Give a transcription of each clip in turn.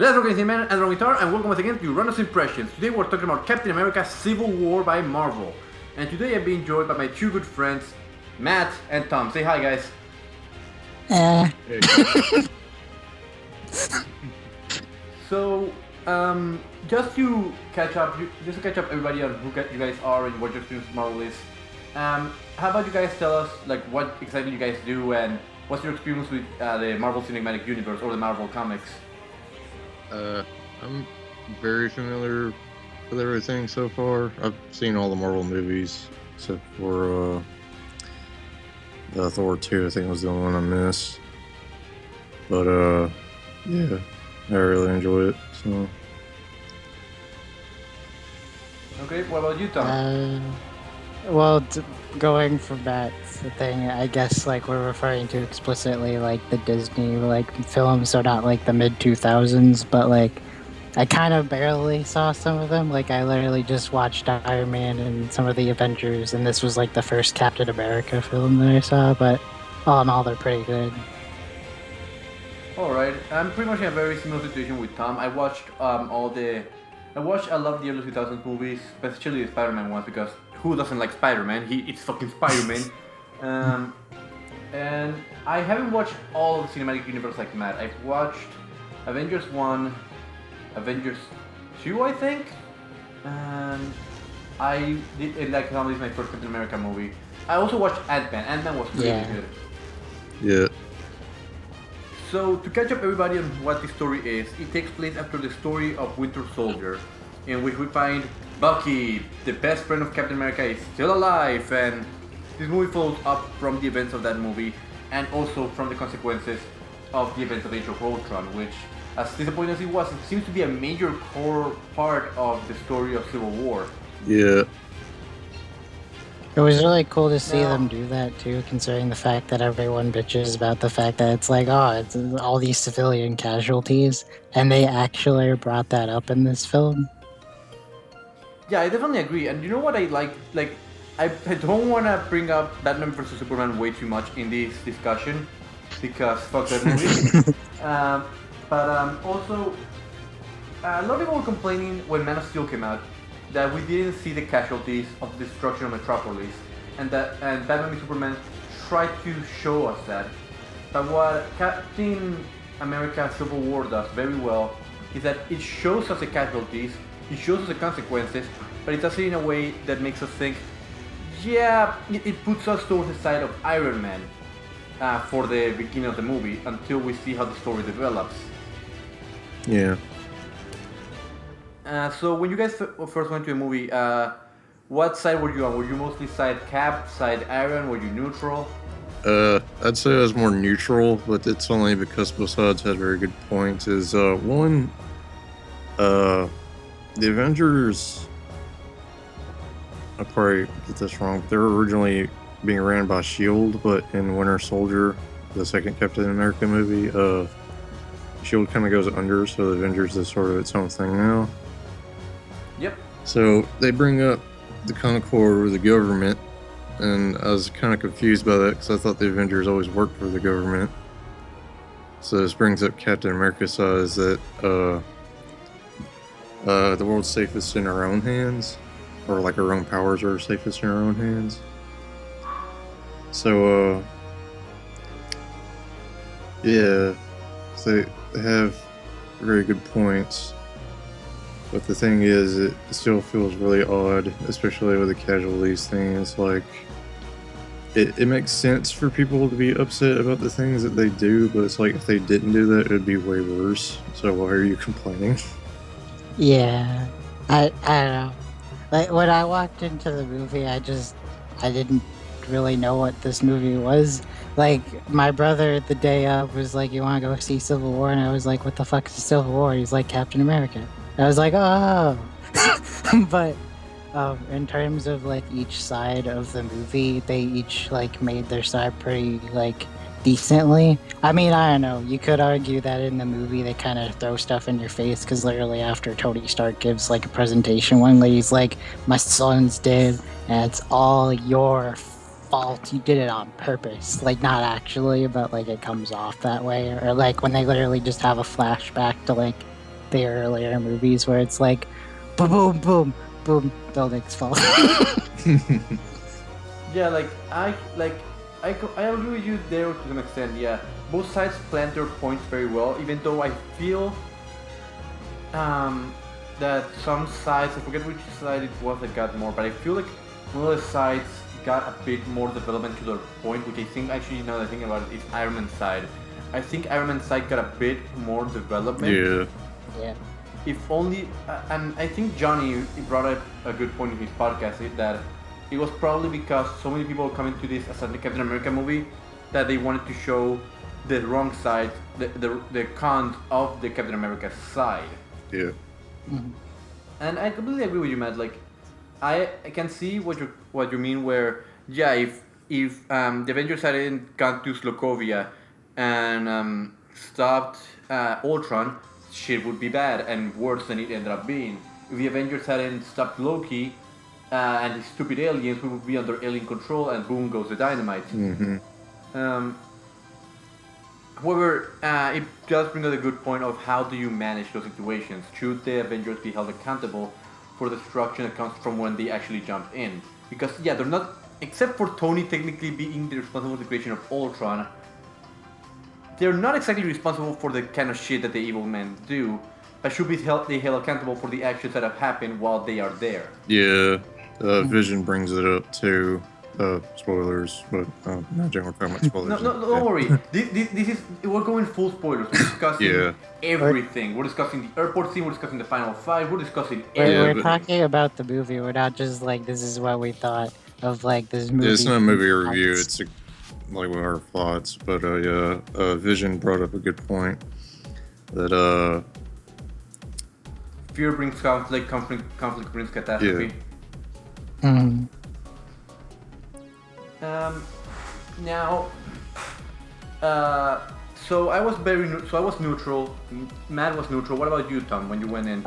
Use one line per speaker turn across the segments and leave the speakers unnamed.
Let's rock anything, man, and RunnerGuitar, and welcome once again to Runner's Impressions. Today we're talking about Captain America Civil War by Marvel. And today I'm being joined by my two good friends, Matt and Tom. Say hi, guys.
Hey.
So, just to catch up everybody on who you guys are and what your experience with Marvel is, how about you guys tell us like what exactly you guys do and what's your experience with the Marvel Cinematic Universe or the Marvel comics?
I'm very familiar with everything so far. I've seen all the Marvel movies except for the Thor 2, I think was the only one I missed. But yeah, I really enjoy it. So.
Okay, what about you, Tom?
Going from that thing, I guess like we're referring to explicitly like the Disney like films, so not like the mid 2000s, but like I kind of barely saw some of them. Like I literally just watched Iron Man and some of the Avengers, and this was like the first Captain America film that I saw. But all in all, they're pretty good.
Alright, I'm pretty much in a very similar situation with Tom. I watched a lot of the early 2000s movies, especially the Spider-Man ones, because who doesn't like Spider-Man? It's fucking Spider-Man. And I haven't watched all of the cinematic universe like Matt. I've watched Avengers 1, Avengers 2, I think, and I did like Tom, this is my first Captain America movie. I also watched Ant-Man. Ant-Man was really good.
Yeah.
So, to catch up everybody on what the story is, it takes place after the story of Winter Soldier, in which we find Bucky, the best friend of Captain America, is still alive, and this movie follows up from the events of that movie, and also from the consequences of the events of Age of Ultron, which, as disappointing as it was, it seems to be a major core part of the story of Civil War.
Yeah.
It was really cool to see them do that too, considering the fact that everyone bitches about the fact that it's like, oh, it's all these civilian casualties, and they actually brought that up in this film.
Yeah, I definitely agree, and you know what I like? Like, I don't want to bring up Batman vs Superman way too much in this discussion, because fuck that movie. Also, a lot of people were complaining when Man of Steel came out that we didn't see the casualties of the destruction of Metropolis, and Batman v Superman tried to show us that. But what Captain America Civil War does very well is that it shows us the casualties, it shows us the consequences, but it does it in a way that makes us think, yeah, it puts us towards the side of Iron Man for the beginning of the movie until we see how the story develops.
Yeah.
So when you guys first went to a movie, what side were you on? Were you mostly side Cap, side Iron? Were you neutral?
I'd say I was more neutral, but it's only because both sides had very good points. One, the Avengers, I'll probably get this wrong, they were originally being ran by S.H.I.E.L.D., but in Winter Soldier, the second Captain America movie, S.H.I.E.L.D. kind of goes under, so the Avengers is sort of its own thing now.
Yep.
So they bring up the Concord with the government, and I was kind of confused by that because I thought the Avengers always worked for the government. So this brings up Captain America says that the world's safest in our own hands, or like our own powers are safest in our own hands. So yeah, so they have very good points. But the thing is, it still feels really odd, especially with the casualties thing. It's like, it makes sense for people to be upset about the things that they do, but it's like, if they didn't do that, it would be way worse. So why are you complaining?
Yeah, I don't know. Like, when I walked into the movie, I didn't really know what this movie was. Like, my brother the day of was like, you want to go see Civil War? And I was like, what the fuck is Civil War? He's like, Captain America. I was like, oh. But in terms of like each side of the movie, they each like made their side pretty like decently. I mean, I don't know. You could argue that in the movie they kind of throw stuff in your face because literally after Tony Stark gives like a presentation, one lady's like, my son's dead and it's all your fault. You did it on purpose. Like, not actually, but like it comes off that way. Or like when they literally just have a flashback to like the earlier movies where it's like boom, boom, boom, boom, buildings fall.
Yeah, I agree with you there to some extent. Yeah, both sides plant their points very well. Even though I feel that some sides, I forget which side it was that got more, but I feel like one of the sides got a bit more development to their point, which I think actually now that I think about it is Iron Man's side. I think Iron Man's side got a bit more development.
Yeah.
Yeah.
If only, and I think Johnny brought up a good point in his podcast that it was probably because so many people were coming to this as a Captain America movie that they wanted to show the wrong side, the cons of the Captain America side.
Yeah.
Mhm.
And I completely agree with you, Matt. Like, I can see what you mean. Where if the Avengers hadn't gone to Slokovia and stopped Ultron, shit would be bad and worse than it ended up being. If the Avengers hadn't stopped Loki and his stupid aliens, we would be under alien control, and boom goes the dynamite.
Mm-hmm.
Um, However, it does bring up a good point of how do you manage those situations. Should the Avengers be held accountable for the destruction that comes from when they actually jump in? Because yeah, they're not, except for Tony technically being the responsible for the creation of Ultron, they're not exactly responsible for the kind of shit that the evil men do, but should be held accountable for the actions that have happened while they are there.
Yeah. Vision brings it up too. Spoilers, but imagine we're talking about spoilers.
No, don't worry. This is, we're going full spoilers. We're discussing everything. We're discussing the airport scene. We're discussing the final fight. We're discussing everything.
We're talking about the movie. We're not just like this is what we thought of like this movie.
It's not a movie review. It's like what our thoughts. But Vision brought up a good point that
Fear brings conflict. Conflict brings catastrophe.
Mhm.
Now, so I was neutral. Matt was neutral. What about you, Tom? When you went in?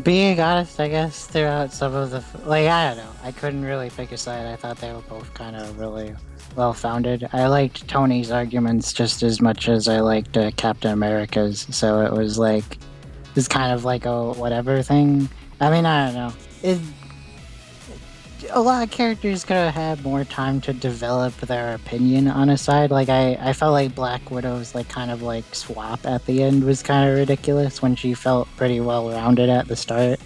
Being honest, I guess throughout some of the I don't know, I couldn't really pick a side. I thought they were both kind of really well founded. I liked Tony's arguments just as much as I liked Captain America's. So it was like this kind of like a whatever thing. I mean, I don't know. A lot of characters could have had more time to develop their opinion on a side. Like I felt like Black Widow's like kind of like swap at the end was kind of ridiculous when she felt pretty well rounded at the start.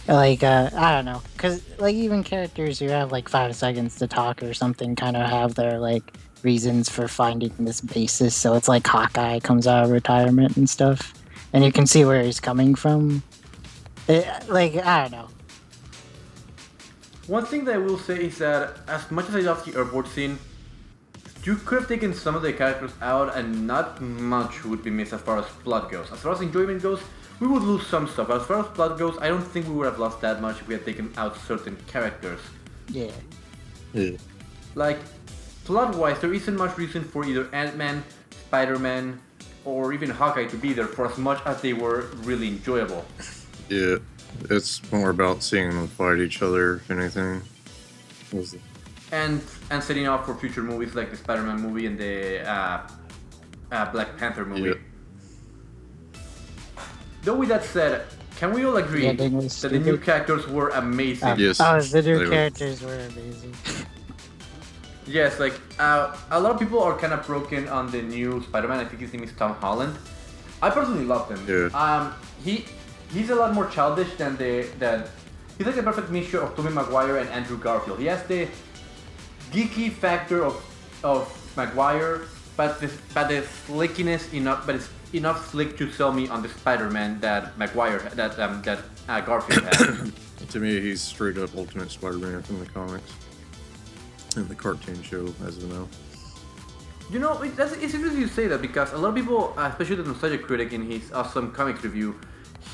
Like I don't know, because like even characters who have like 5 seconds to talk or something kind of have their like reasons for finding this basis. So it's like Hawkeye comes out of retirement and stuff, and you can see where he's coming from. I don't know.
One thing that I will say is that as much as I love the airport scene, you could have taken some of the characters out and not much would be missed as far as plot goes. As far as enjoyment goes, we would lose some stuff. As far as plot goes, I don't think we would have lost that much if we had taken out certain characters.
Yeah.
Like, plot-wise, there isn't much reason for either Ant-Man, Spider-Man, or even Hawkeye to be there for as much as they were really enjoyable.
Yeah. It's more about seeing them fight each other, if anything.
And setting up for future movies like the Spider-Man movie and the Black Panther movie.
Yeah.
Though with that said, can we all agree that the new characters were amazing?
Yes.
Oh, the new characters were amazing.
Yes, like a lot of people are kind of broken on the new Spider-Man. I think his name is Tom Holland. I personally love him.
Yeah.
He's a lot more childish than he's like the perfect mixture of Tobey Maguire and Andrew Garfield. He has the geeky factor of Maguire, but the slickiness it's enough slick to sell me on the Spider-Man that Garfield had.
To me, he's straight up Ultimate Spider-Man from the comics and the cartoon show as of now.
You know, it's interesting you say that because a lot of people, especially the Nostalgia Critic in his awesome comics review,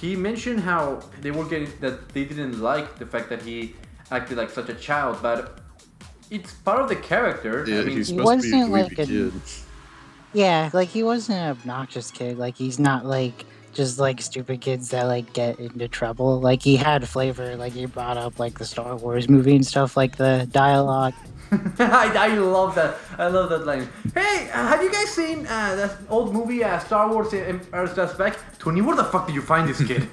he mentioned how they didn't like the fact that he acted like such a child, but it's part of the character.
Yeah,
I mean,
he's supposed to be a
like
weepy kid.
Yeah, like he wasn't an obnoxious kid. Like he's not like just like stupid kids that like get into trouble. Like he had flavor. Like he brought up like the Star Wars movie and stuff, like the dialogue.
I love that. I love that line. Hey, have you guys seen that old movie Star Wars Empire Strikes Back? Tony, where the fuck did you find this kid?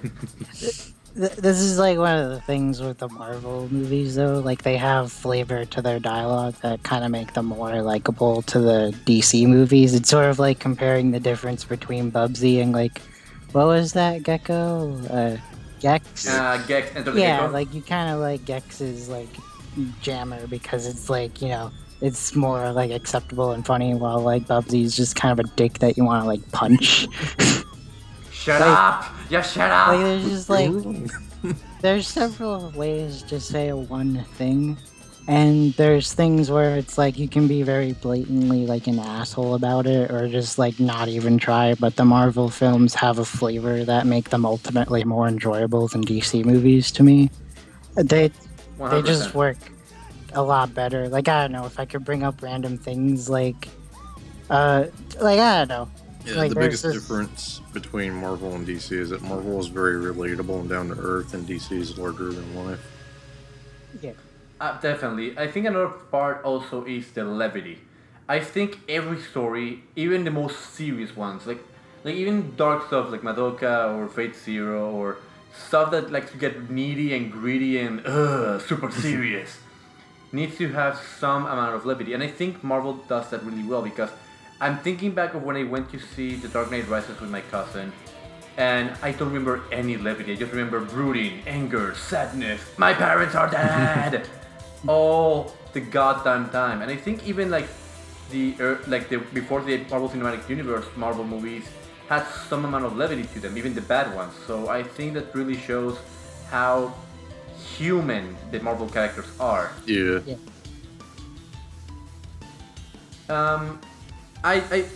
This is like one of the things with the Marvel movies, though. Like they have flavor to their dialogue that kind of make them more likable to the DC movies. It's sort of like comparing the difference between Bubsy and like, what was that gecko? Gex.
Gex, Enter the
Yeah,
Gecko.
like you kind of like Gex's like jammer because it's like it's more like acceptable and funny, while like Bubsy's just kind of a dick that you want to like punch.
Shut
like-
up! Yeah, shut up!
Like there's just like there's several ways to say one thing, and there's things where it's like you can be very blatantly like an asshole about it or just like not even try, but the Marvel films have a flavor that make them ultimately more enjoyable than DC movies to me. They
100%.
just work a lot better. Like I don't know, if I could bring up random things like I don't know.
Yeah,
Like,
the
there's
biggest
this-
difference between Marvel and DC is that Marvel is very relatable and down to earth, and DC is larger than life.
Yeah.
Definitely. I think another part also is the levity. I think every story, even the most serious ones, like even dark stuff like Madoka or Fate Zero or stuff that likes to get needy and greedy and super serious, needs to have some amount of levity. And I think Marvel does that really well because I'm thinking back of when I went to see The Dark Knight Rises with my cousin, and I don't remember any levity. I just remember brooding, anger, sadness. My parents are dead. All the goddamn time. And I think even like the before the Marvel Cinematic Universe Marvel movies had some amount of levity to them, even the bad ones. So I think that really shows how human the Marvel characters are.
Yeah.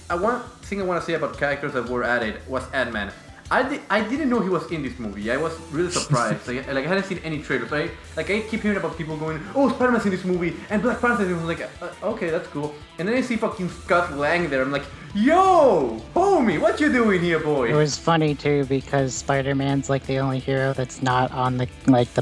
One thing I want to say about characters that were added was Ant-Man. I didn't know he was in this movie. I was really surprised. I hadn't seen any trailers. I keep hearing about people going, "Oh, Spider-Man's in this movie," and Black Panther. And I was like, "Okay, that's cool." And then I see fucking Scott Lang there. I'm like, "Yo, homie, what you doing here, boy?"
It was funny too because Spider-Man's like the only hero that's not on the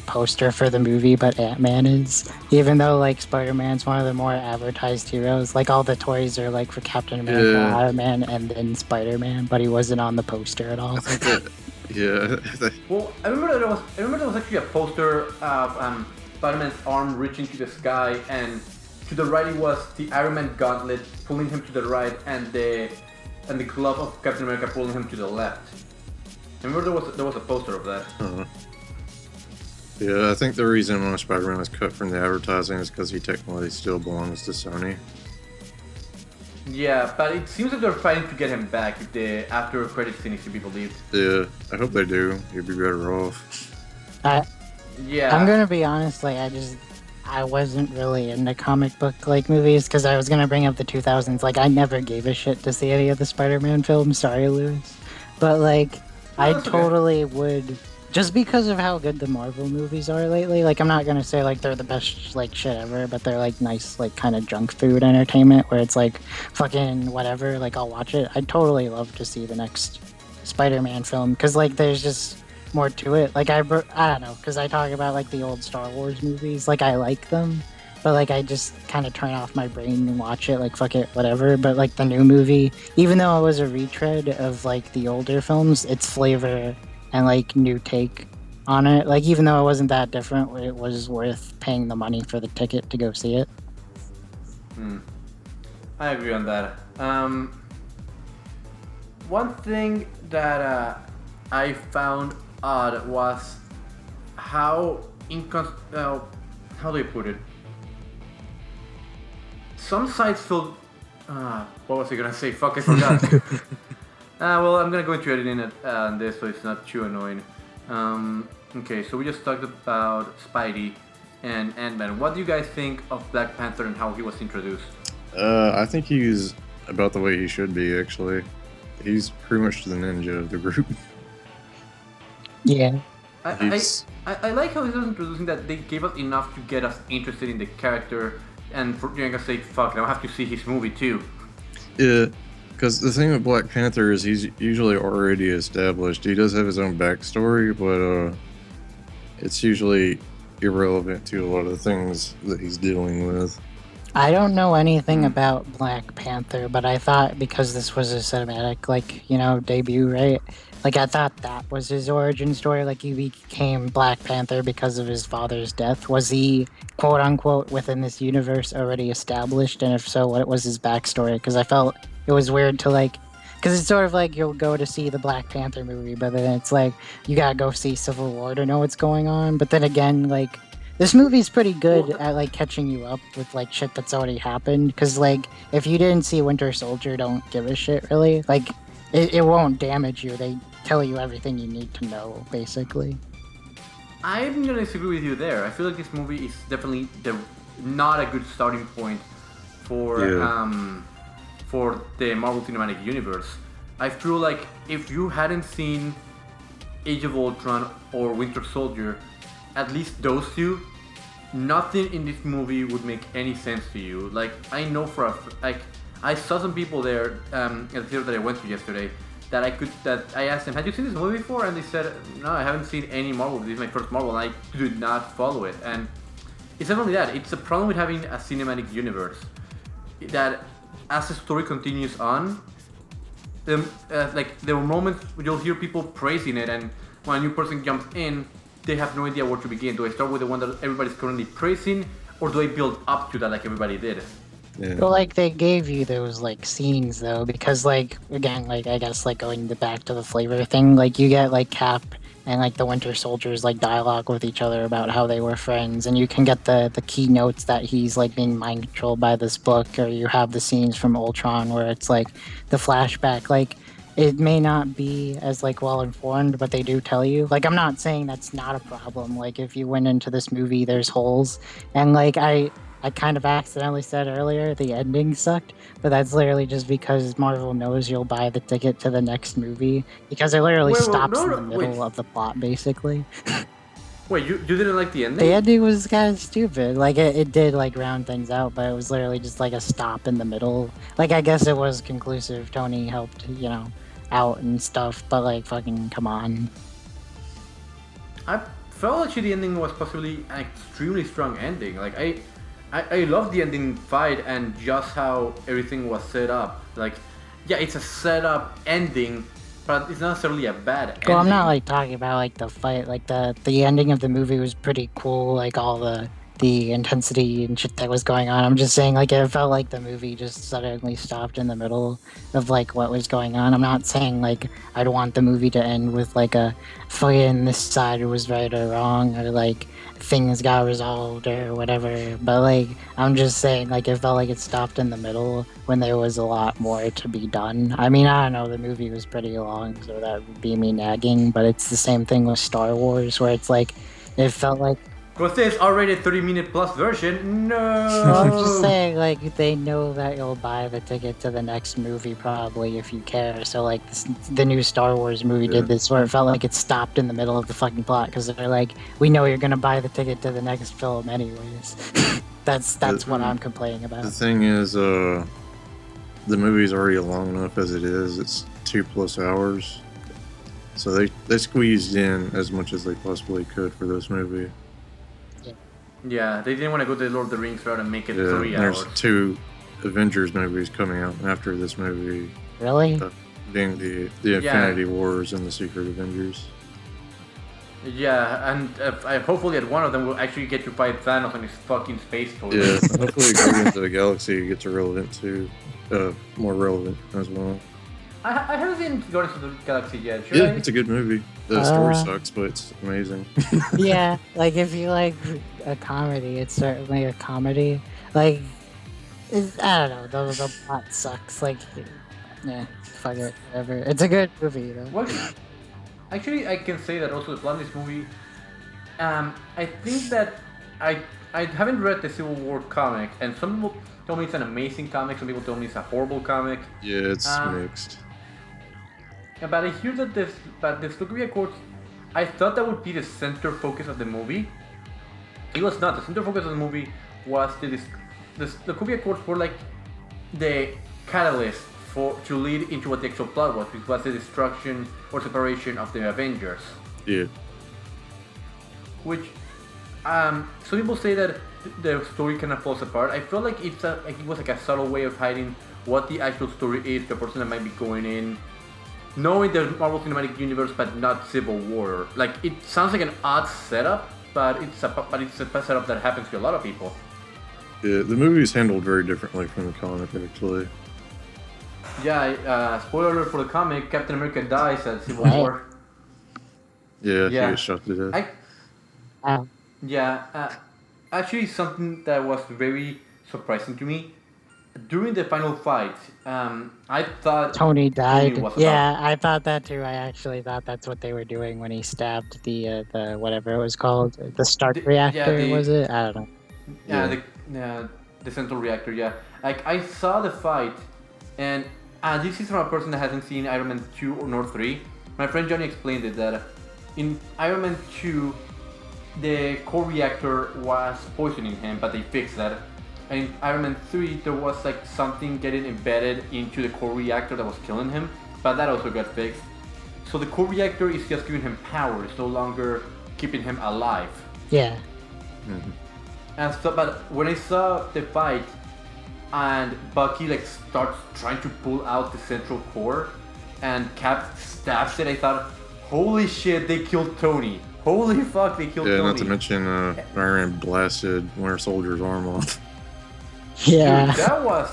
poster for the movie, but Ant-Man is. Even though like Spider-Man's one of the more advertised heroes, like all the toys are like for Captain America,
Yeah.
Iron Man, and then Spider-Man, but he wasn't on the poster at all.
I think that, yeah.
Well, I remember there was actually a poster of Spider-Man's arm reaching to the sky, and to the right it was the Iron Man gauntlet pulling him to the right, and the glove of Captain America pulling him to the left. I remember there was a poster of that.
Yeah, I think the reason why Spider-Man was cut from the advertising is because he technically still belongs to Sony.
Yeah, but it seems like they're fighting to get him back if the after credits scene is to be believed.
Yeah, I hope they do. He'd be better off.
Yeah.
I'm gonna be honest, like I wasn't really into comic book like movies because I was gonna bring up the 2000s. Like I never gave a shit to see any of the Spider-Man films. Sorry, Lewis, but like I
that's okay.
totally would, just because of how good the Marvel movies are lately. Like I'm not gonna say like they're the best like shit ever, but they're like nice like kind of junk food entertainment where it's like fucking whatever. Like I'll watch it. I'd totally love to see the next Spider-Man film because like there's just more to it. Like I don't know, because I talk about like the old Star Wars movies. Like I like them, but like I just kind of turn off my brain and watch it. Like fuck it, whatever. But like the new movie, even though it was a retread of like the older films, its flavor and like new take on it, like even though it wasn't that different, it was worth paying the money for the ticket to go see it.
I agree on that. One thing that I found odd was how how do I put it? Some sites feel. What was I gonna say? Fuck, I forgot. Well, I'm gonna go into editing it on this so it's not too annoying. Okay, so we just talked about Spidey and Ant-Man. What do you guys think of Black Panther and how he was introduced?
I think he's about the way he should be, actually. He's pretty much the ninja of the group.
Yeah.
I like how he was introducing that they gave us enough to get us interested in the character, and for you're gonna say, fuck, now I have to see his movie too.
Yeah, because the thing with Black Panther is he's usually already established. He does have his own backstory, but it's usually irrelevant to a lot of the things that he's dealing with.
I don't know anything about Black Panther, but I thought because this was a cinematic, like, debut, right? Like, I thought that was his origin story. Like, he became Black Panther because of his father's death. Was he, quote unquote, within this universe already established? And if so, what was his backstory? Because I felt it was weird to, like, because it's sort of like you'll go to see the Black Panther movie, but then it's like you gotta go see Civil War to know what's going on. But then again, like, this movie's pretty good
Well,
at like catching you up with like shit that's already happened. Because like if you didn't see Winter Soldier, don't give a shit really. Like it won't damage you. They tell you everything you need to know basically.
I'm gonna disagree with you there. I feel like this movie is definitely not a good starting point for
Yeah.
for the Marvel Cinematic Universe. I feel like if you hadn't seen Age of Ultron or Winter Soldier, at least those two, nothing in this movie would make any sense to you. Like I know like I saw some people there at the theater that I went to yesterday that I asked them, "Had you seen this movie before?" And they said, "No, I haven't seen any Marvel. This is my first Marvel, and I did not follow it." And it's not only that; it's a problem with having a cinematic universe that, as the story continues on, like there are moments where you'll hear people praising it, and when a new person jumps in, they have no idea where to begin. Do I start with the one that everybody's currently praising, or do I build up to that like everybody did?
Yeah.
Well, like they gave you those like scenes though, because like again, like I guess like going back to the flavor thing, like you get like Cap and like the Winter Soldiers like dialogue with each other about how they were friends, and you can get the key notes that he's like being mind controlled by this book, or you have the scenes from Ultron where it's like the flashback, like. It may not be as like well informed, but they do tell you. Like I'm not saying that's not a problem. Like if you went into this movie, there's holes, and like I kind of accidentally said earlier the ending sucked, but that's literally just because Marvel knows you'll buy the ticket to the next movie because it literally
Wait,
stops
no,
in
no,
the
wait,
middle of the plot, basically.
wait. You didn't like the
The
ending?
ending was kind of stupid. Like it did like round things out, but it was literally just like a stop in the middle. Like I guess it was conclusive. Tony helped, out and stuff, but like fucking come on.
I felt actually the ending was possibly an extremely strong ending. Like I love the ending fight and just how everything was set up. Like, yeah, it's a setup ending, but it's not necessarily a bad ending.
Well, I'm not like talking about like the fight. Like the ending of the movie was pretty cool. Like all the intensity and shit that was going on. I'm just saying like it felt like the movie just suddenly stopped in the middle of like what was going on. I'm not saying like I'd want the movie to end with like a fucking this side was right or wrong or like things got resolved or whatever. But like I'm just saying like it felt like it stopped in the middle when there was a lot more to be done. I mean, I don't know, the movie was pretty long, so that would be me nagging, but it's the same thing with Star Wars where it's like it felt like
Because this R-rated 30-minute plus version,
well, I'm just
no.
saying, like, they know that you'll buy the ticket to the next movie probably if you care. So, like, the new Star Wars movie
Yeah.
did this where it felt like it stopped in the middle of the fucking plot because they're like, we know you're gonna buy the ticket to the next film anyways. that's what I'm complaining
The
about.
thing is, the movie's already long enough as it is. It's 2+ hours, so they squeezed in as much as they possibly could for this movie.
Yeah, they didn't want to go the Lord of the Rings route and make it
Yeah,
3
there's
hours.
2 Avengers movies coming out after this movie,
Really?
being the Infinity Wars and the Secret Avengers.
Yeah, and hopefully at one of them we'll actually get to fight Thanos on his fucking space toilet.
Yeah, hopefully Guardians of the Galaxy gets relevant too, more relevant as well.
I haven't seen Guardians of the Galaxy yet. Should
Yeah,
I?
it's a good movie. The story
Uh,
sucks, but it's amazing.
Yeah, like if you like a comedy, it's certainly a comedy. Like, I don't know, the plot sucks. Like, yeah, fuck it, whatever. It's a good movie though.
What? Actually, I can say that also the plot of this movie. I think that I haven't read the Civil War comic, and some people tell me it's an amazing comic. Some people tell me it's a horrible comic.
Yeah, it's
Um,
mixed.
Yeah, but I hear that the Sokovia Accords, I thought that would be the center focus of the movie. It was not. The center focus of the movie was the Sokovia Accords were like the catalyst to lead into what the actual plot was, which was the destruction or separation of the Avengers.
Yeah,
Which some people say that the story kind of falls apart. I feel like it was like a subtle way of hiding what the actual story is. The person that might be going in, knowing the Marvel Cinematic Universe, but not Civil War. Like it sounds like an odd setup, but it's a setup that happens to a lot of people.
Yeah, the movie's handled very differently from the comic, actually.
Yeah, spoiler alert for the comic: Captain America dies at Civil War.
Yeah,
Yeah.
he gets shot to death.
Actually, something that was very surprising to me during the final fight. I thought
Tony died.
was
Yeah, I thought that too. I actually thought that's what they were doing when he stabbed the whatever it was called, the Stark reactor. Was it? I don't know.
The central reactor. Yeah, like I saw the fight, and this is from a person that hasn't seen Iron Man 2 nor 3. My friend Johnny explained it that in Iron Man 2, the core reactor was poisoning him, but they fixed that. And in Iron Man 3, there was like something getting embedded into the core reactor that was killing him, but that also got fixed. So the core reactor is just giving him power; it's no longer keeping him alive.
Yeah.
Mm-hmm.
And so, but when I saw the fight, and Bucky like starts trying to pull out the central core, and Cap stabs it, I thought, holy shit, they killed Tony. Holy fuck, they killed Tony.
Yeah, not to mention Iron Man blasted Winter Soldier's arm off.
Yeah.
Dude,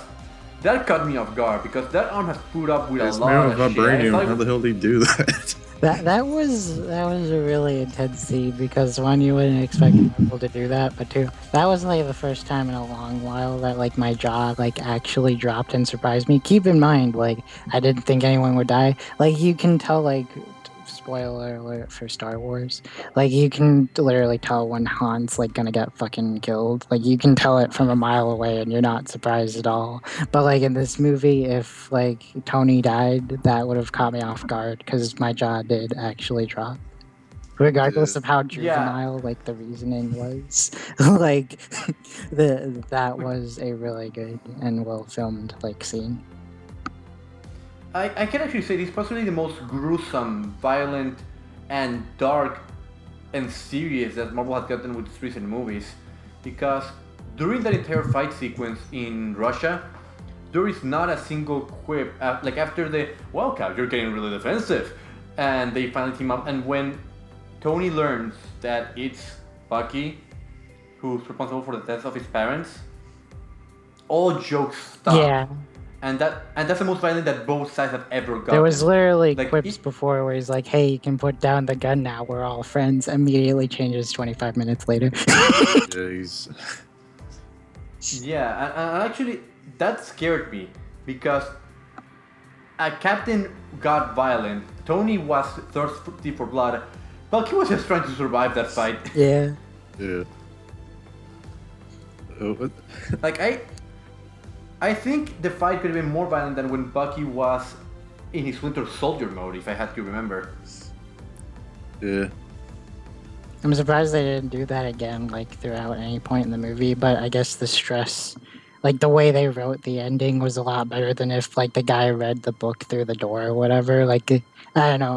that caught me off guard because that arm has put up with
It's
a lot
made
of
of vibranium.
shit.
How the hell did he do that?
That was a really intense scene because one, you wouldn't expect people to do that, but two, that was like the first time in a long while that like my jaw like actually dropped and surprised me. Keep in mind, like I didn't think anyone would die. Like you can tell, like spoiler alert for Star Wars, like you can literally tell when Han's like gonna get fucking killed. Like you can tell it from a mile away and you're not surprised at all. But like in this movie, if like Tony died, that would have caught me off guard because my jaw did actually drop. Regardless of how juvenile like the reasoning was, like that was a really good and well filmed like scene.
I can actually say this is possibly the most gruesome, violent, and dark and serious that Marvel has gotten with its recent movies. Because during that entire fight sequence in Russia, there is not a single quip. Like after the, well, Cap, you're getting really defensive. And they finally team up. And when Tony learns that it's Bucky who's responsible for the death of his parents, all jokes stop.
Yeah.
And that's the most violent that both sides have ever gotten.
There was literally
like,
quips before where he's like, hey, you can put down the gun now, we're all friends. Immediately changes 25 minutes later.
Yeah, and actually, that scared me because Captain got violent, Tony was thirsty for blood, Bucky was just trying to survive that fight.
Yeah.
Yeah. Oh,
like, I think the fight could have been more violent than when Bucky was in his Winter Soldier mode, if I had to remember.
Yeah.
I'm surprised they didn't do that again, like, throughout any point in the movie, but I guess the stress, like, the way they wrote the ending was a lot better than if, like, the guy read the book through the door or whatever. Like, I don't know,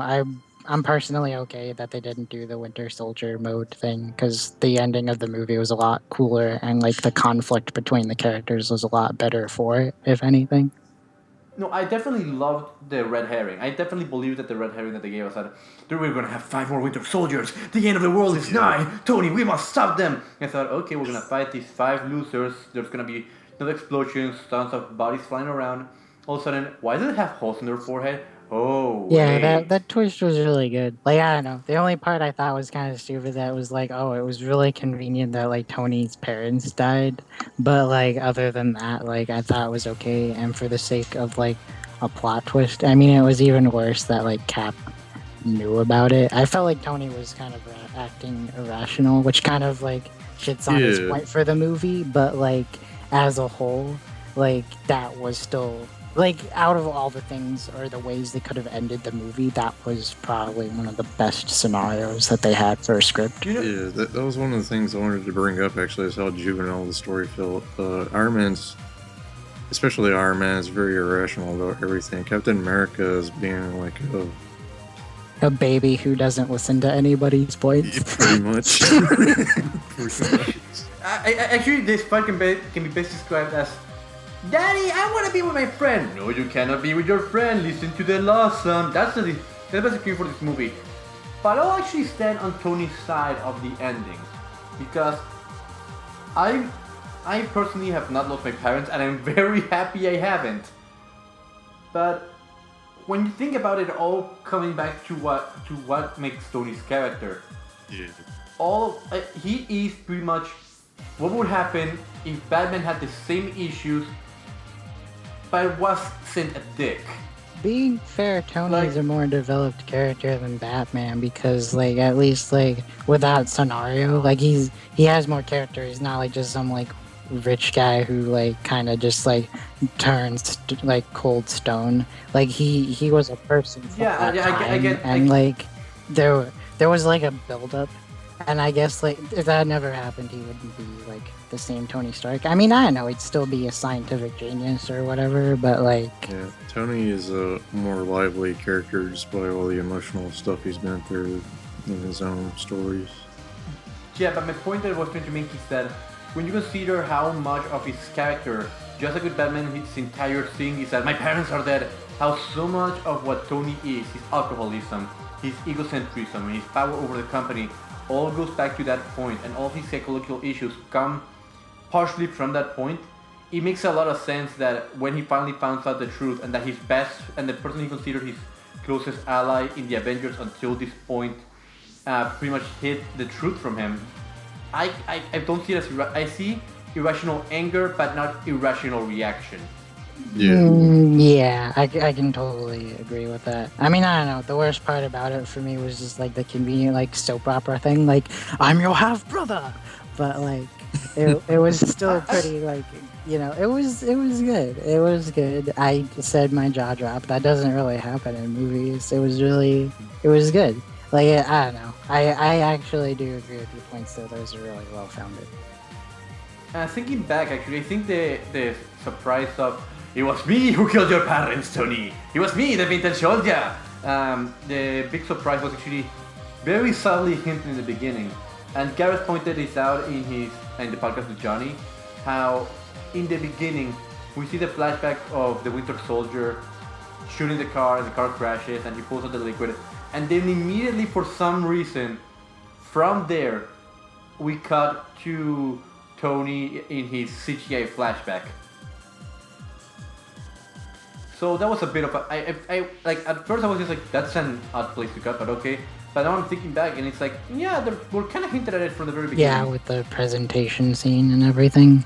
I'm personally okay that they didn't do the Winter Soldier mode thing, because the ending of the movie was a lot cooler, and, like, the conflict between the characters was a lot better for it, if anything.
No, I definitely loved the red herring. I definitely believe that the red herring that they gave us that we're gonna have 5 more Winter Soldiers. The end of the world is nigh. Tony, we must stop them. I thought, okay, we're gonna fight these 5 losers. There's gonna be no explosions, tons of bodies flying around. All of a sudden, why do they have holes in their forehead? Oh,
yeah,
wait.
that twist was really good. Like, I don't know. The only part I thought was kind of stupid that was like, oh, it was really convenient that like Tony's parents died. But like, other than that, like I thought it was okay. And for the sake of like a plot twist, I mean, it was even worse that like Cap knew about it. I felt like Tony was kind of acting irrational, which kind of like shits on his point for the movie. But like as a whole, like that was still. Like, out of all the things or the ways they could have ended the movie, that was probably one of the best scenarios that they had for a script.
Yeah, that was one of the things I wanted to bring up, actually, is how juvenile the story felt. Especially Iron Man, is very irrational about everything. Captain America is being like
a baby who doesn't listen to anybody's points.
Pretty much. Pretty much.
Actually, this fight can be best described as, Daddy, I want to be with my friend. No, you cannot be with your friend. Listen to the law, son. That's basically for this movie. But I'll actually stand on Tony's side of the ending, because I personally have not lost my parents, and I'm very happy I haven't. But when you think about it, all coming back to what makes Tony's character, he is pretty much what would happen if Batman had the same issues, but wasn't a dick.
Being fair, Tony is a more developed character than Batman, because like at least like with that scenario, like he has more character. He's not like just some like rich guy who like kind of just like turns like cold stone. Like he was a person for that time,
I get,
and like there was like a build up. And I guess like if that never happened, he wouldn't be like the same Tony Stark. I mean, I don't know, he'd still be a scientific genius or whatever, but like...
Yeah, Tony is a more lively character just by all the emotional stuff he's been through in his own stories.
Yeah, but my point that I was trying to make is that when you consider how much of his character, just like with Batman, his entire thing is that my parents are dead, how so much of what Tony is, his alcoholism, his egocentrism, his power over the company, all goes back to that point, and all his psychological issues come partially from that point. It makes a lot of sense that when he finally finds out the truth, and that his best and the person he considered his closest ally in the Avengers until this point pretty much hid the truth from him. I don't see it as I see irrational anger, but not irrational reaction.
Yeah, I can totally agree with that. I mean, I don't know. The worst part about it for me was just like the convenient like soap opera thing, like I'm your half brother, but like it was still pretty like it was good. It was good. I said my jaw dropped. That doesn't really happen in movies. It was good. Like I don't know. I actually do agree with your points though. Those are really well founded.
Thinking back, actually, I think the surprise of it was me who killed your parents, Tony. It was me, the Vintage Soldier. The big surprise was actually very subtly hinted in the beginning, and Gareth pointed this out in the podcast with Johnny. How in the beginning we see the flashback of the Winter Soldier shooting the car, and the car crashes, and he pulls out the liquid, and then immediately, for some reason, from there we cut to Tony in his CGI flashback. So that was a bit of a... I like, at first I was just like, that's an odd place to cut, but okay. But now I'm thinking back, and it's like, yeah, we're kind of hinted at it from the very beginning.
Yeah, with the presentation scene and everything.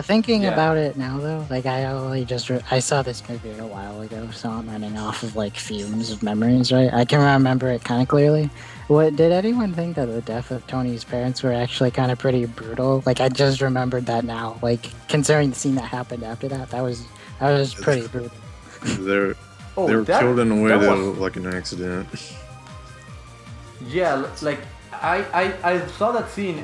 Thinking about it now, though, like I saw this movie a while ago, so I'm running off of like fumes of memories, right? I can remember it kind of clearly. Did anyone think that the death of Tony's parents were actually kind of pretty brutal? Like, I just remembered that now. Like, considering the scene that happened after that, that was pretty brutal.
They were killed in a way that looked like an accident.
Yeah, like I saw that scene,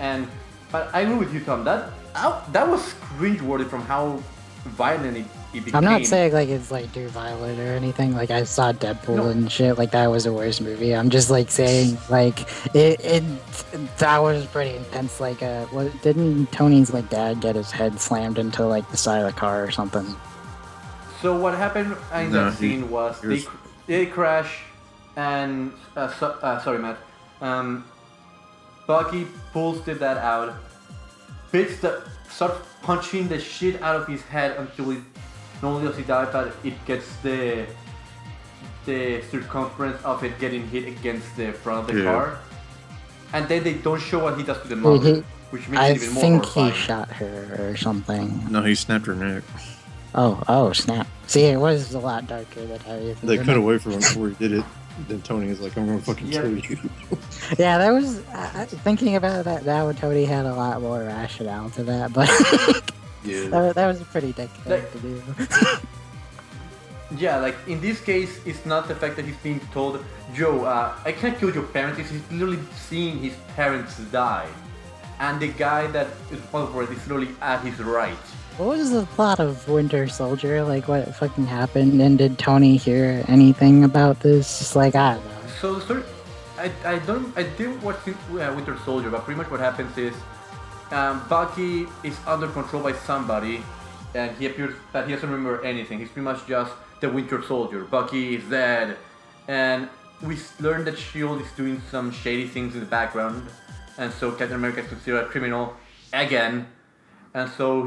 but I agree with you, Tom. That was cringeworthy from how violent it became.
I'm not saying like it's like too violent or anything. Like I saw Deadpool and shit. Like that was a worse movie. I'm just like saying like that was pretty intense. Like didn't Tony's like dad get his head slammed into like the side of the car or something?
So what happened in that scene was they crash, and sorry, Matt. Bucky pulls the dad out, starts punching the shit out of his head until not only does he die, but it gets the circumference of it getting hit against the front of the car. And then they don't show what he does to the mother, which makes it even more horrifying.
I think he shot her or something.
No, he snapped her neck.
Oh, snap. See, it was a lot darker than how you think.
They cut away from him before he did it. Then Tony was like, I'm gonna fucking kill you.
Yeah, that was... thinking about that one, Tony had a lot more rationale to that, but... that was a pretty dick thing to do.
Yeah, like, in this case, it's not the fact that he's being told, Joe, I can't kill your parents. He's literally seeing his parents die. And the guy that is responsible for it is literally at his right.
What was the plot of Winter Soldier? Like, what fucking happened? And did Tony hear anything about this? Just like, I don't know.
So the story, I didn't watch Winter Soldier, but pretty much what happens is Bucky is under control by somebody, and he appears that he doesn't remember anything. He's pretty much just the Winter Soldier. Bucky is dead, and we learn that Shield is doing some shady things in the background, and so Captain America is considered a criminal again, and so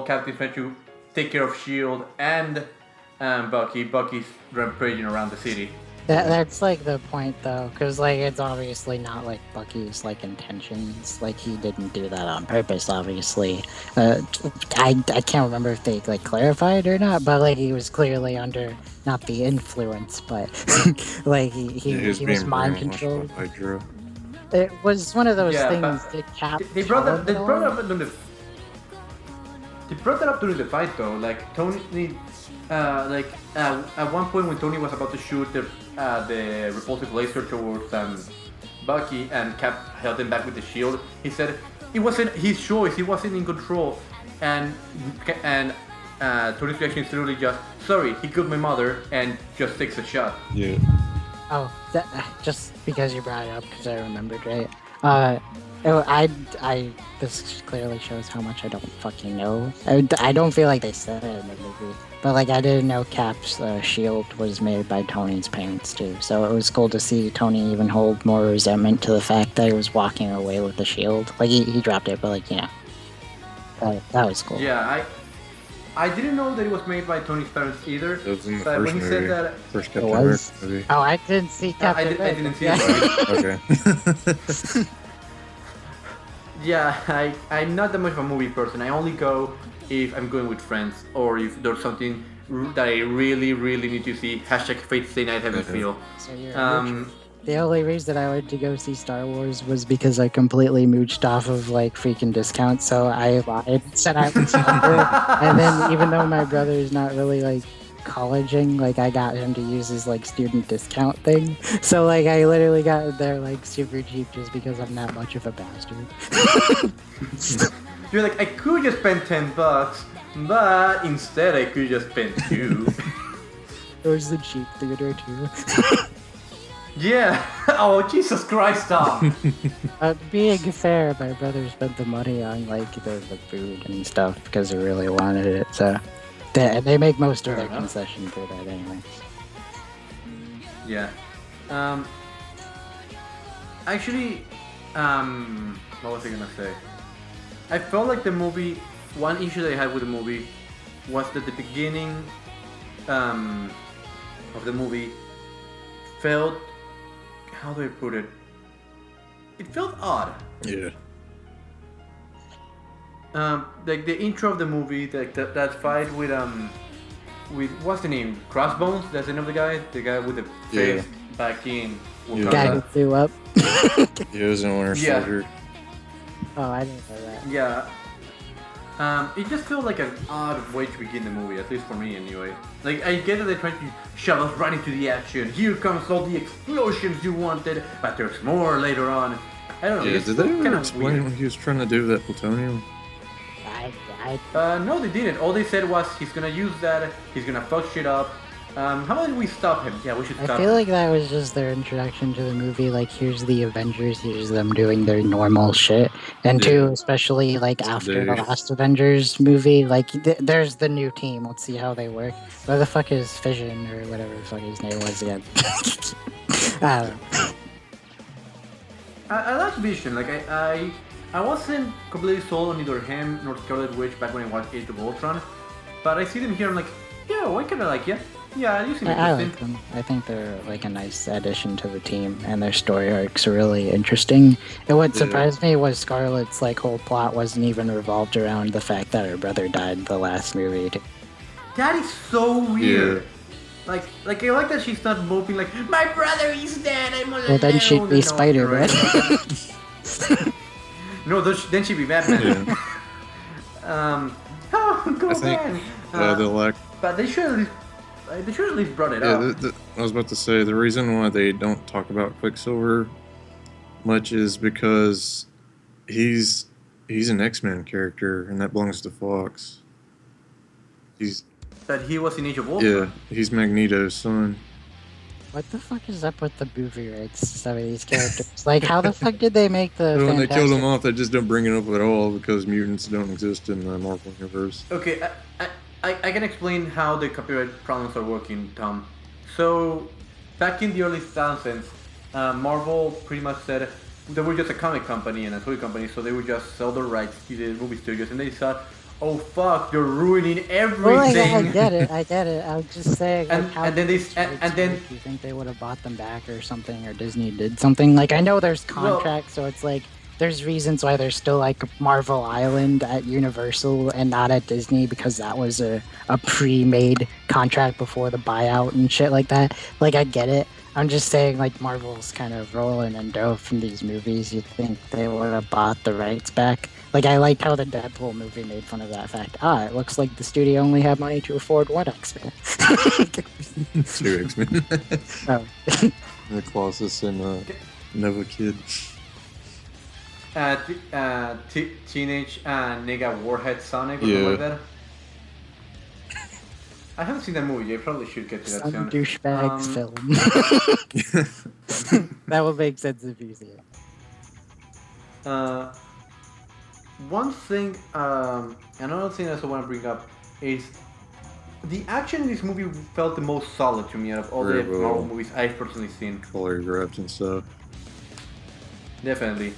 Captain's trying to take care of Shield and Bucky. Bucky's rampaging around the city.
That's like the point though, because like it's obviously not like Bucky's like intentions. Like he didn't do that on purpose. Obviously, I can't remember if they like clarified or not, but like he was clearly under not the influence, but like he was mind controlled. It was one of those things that Cap.
They brought that up during the. They brought that up during the fight though. Like Tony, at one point when Tony was about to shoot the repulsive laser towards Bucky, and Cap held him back with the shield. He said it wasn't his choice. He wasn't in control, and Tony's reaction is literally just, "Sorry, he killed my mother," and just takes a shot.
Yeah.
Oh, just because you brought it up, because I remembered, right? This clearly shows how much I don't fucking know. I don't feel like they said it in the movie, but like I didn't know Cap's shield was made by Tony's parents too. So it was cool to see Tony even hold more resentment to the fact that he was walking away with the shield. Like he dropped it, but like that was cool.
Yeah, I didn't know that it was made by Tony's parents either.
It was in the
but
first
when he
movie.
said that,
First Captain America movie.
Oh, I didn't see Captain America.
I didn't see it.
Okay.
Yeah, I'm not that much of a movie person. I only go if I'm going with friends or if there's something that I really, really need to see. Hashtag Fate Stay Night Heaven Feel.
So the only reason I went to go see Star Wars was because I completely mooched off of like freaking discounts. So I lied, said I was younger, and then even though my brother is not really like colleging, like I got him to use his like student discount thing. So like I literally got it there like super cheap just because I'm that much of a bastard.
You're like, I could just spend $10, but instead I could just spend $2.
There's the cheap theater too.
Yeah. Oh Jesus Christ, Tom.
Being fair, my brother spent the money on like the food and stuff because he really wanted it. So they make most of their concession for that anyway.
Yeah. Actually, what was I gonna say? I felt like the movie. One issue that I had with the movie was that the beginning of the movie felt. How do I put it? It felt odd.
Yeah.
Like the intro of the movie, like that fight with what's the name? Crossbones. That's the name of the guy with the face back in.
The guy who flew up.
He was in Winter Soldier.
Oh, I didn't know that.
Yeah. It just felt like an odd way to begin the movie, at least for me anyway. Like, I get that they're trying to shove us right into the action. Here comes all the explosions you wanted, but there's more later on. I don't know.
Yeah, did they ever explain what he was trying to do with that plutonium?
No, they didn't. All they said was he's gonna use that, he's gonna fuck shit up. How about we stop him? Yeah, we should stop him.
I feel like that was just their introduction to the movie. Like, here's the Avengers, here's them doing their normal shit. And two, especially like after the last Avengers movie, like there's the new team. Let's see how they work. Where the fuck is Fission or whatever the fuck his name was again? I don't know.
I like Vision. Like I wasn't completely sold on either him nor Scarlet Witch back when I watched Age of Ultron, but I see them here. I'm like, yeah, I kind of like you. Yeah, you seem interesting.
I like them. I think they're like a nice addition to the team, and their story arcs are really interesting. And what surprised me was Scarlet's like whole plot wasn't even revolved around the fact that her brother died in the last movie.
That is so weird. Yeah. Like I like that she's not moping like my brother is dead. I'm alone.
Well, then she'd be Spider-Man.
No, then she'd be Batman. Oh, go
man.
But they should at least brought it up.
I was about to say, the reason why they don't talk about Quicksilver much is because he's an X-Men character, and that belongs to Fox.
That he was in Age of Ultron.
Yeah, he's Magneto's son.
what the fuck is up with the movie rights to some of these characters? Like, how the fuck did they make the
So when they kill them
Fantastic-
off, they just don't bring it up at all because mutants don't exist in the Marvel universe.
Okay, I can explain how the copyright problems are working, Tom. So, back in the early 2000s, Marvel pretty much said they were just a comic company and a toy company, so they would just sell their rights to the movie studios, and they thought, oh fuck, they're ruining everything.
Well, I get it. I was just saying. Like,
And-
how
and then
did
they-
these
and-
rights
and then-
work? Do you think they would have bought them back or something, or Disney did something? Like, I know there's contracts, so it's like there's reasons why there's still like Marvel Island at Universal and not at Disney because that was a pre-made contract before the buyout and shit like that. Like, I get it. I'm just saying, like, Marvel's kind of rolling in dough from these movies. You'd think they would have bought the rights back. Like, I liked how the Deadpool movie made fun of that fact. It looks like the studio only had money to afford one X-Men.
2 X-Men.
Oh.
The Colossus and Nova Kid.
Teenage Nigga Warhead Sonic or something
Yeah.
like that. I haven't seen that movie yet. I probably should get to that
Some
soon.
douchebags film. That would make sense if you see it.
One thing, another thing that I want to bring up is the action in this movie felt the most solid to me out of all the
Very well.
Marvel movies I've personally seen.
Choreographed and stuff.
Definitely.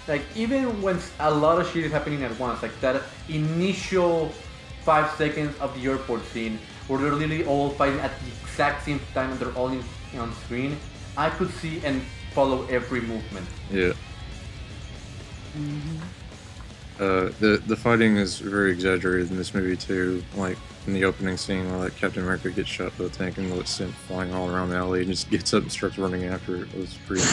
Like, even when a lot of shit is happening at once, like that initial 5 seconds of the airport scene where they're literally all fighting at the exact same time and they're all on screen, I could see and follow every movement.
Yeah. The fighting is very exaggerated in this movie too. Like in the opening scene where like Captain America gets shot by the tank and gets sent flying all around the alley and just gets up and starts running after it. It was pretty.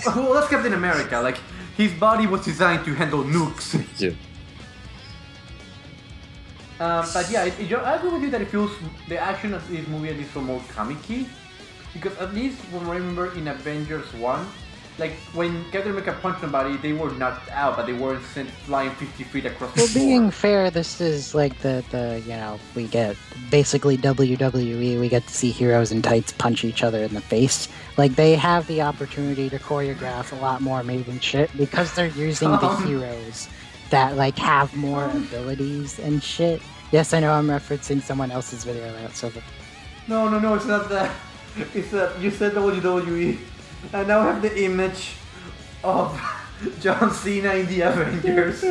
Well, that's Captain America. Like, his body was designed to handle nukes.
Yeah.
But yeah, I agree with you that it feels the action of this movie at least feel more comic-y, because at least when I remember in Avengers 1, like when Captain America punched somebody, they were knocked out, but they weren't sent flying 50 feet across the
Well,
floor.
being fair, this is like the we get basically WWE. We get to see heroes in tights punch each other in the face. Like, they have the opportunity to choreograph a lot more amazing shit because they're using the heroes that like have more abilities and shit. Yes, I know I'm referencing someone else's video. So
No, it's not that. It's that you said WWE, and now I have the image of John Cena in the Avengers.